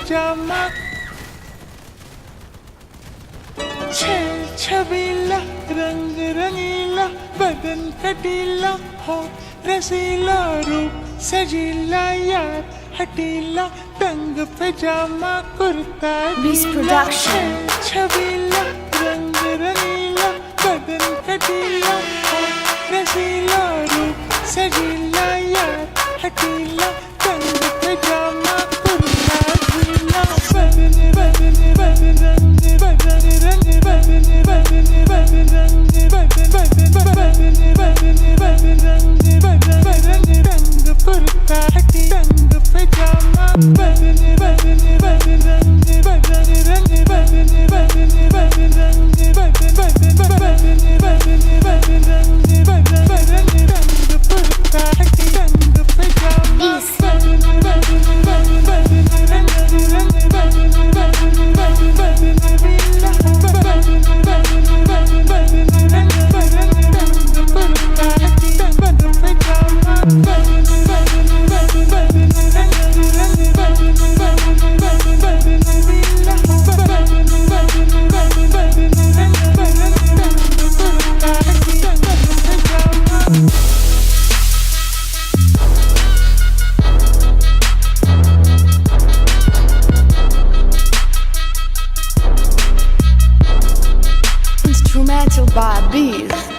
पजामा छबीला रंग रंगीला बदन कटीला हो रसीला रूप सजीला यार हटीला तंग पजामा कुर्ता Production. छबीला रंग रंगीला बदन कटीला हो रसीला रूप सजीला यार हटीला तंग पजामा कुर्ता ढीला बदन बदन बदन रंग बदन रंग बदन बदन बदन रंग बदन बदन बदन बदन बदन रंग बदन बदन रंग कुर्ता हटी तंग पजामा बदन बदन बदन रंग बदन रंग बदन बदन बदन रंग बदन बदन बदन बदन बदन रंग बदन बदन रंग कुर्ता हटी तंग पजामा बदन बदन बदन बदन रंग रंग बदन बदन बदन बदन बिल्ला बदन बदन बदन बदन रंग बदन रंग कुर्ता हटी तंग पजामा बदन बदन बदन बदन रंग रंग बदन बदन बदन बदन बिल्ला बदन बदन बदन बदन रंग बदन रंग कुर्ता हटी तंग पजामा Instrumental by Bees.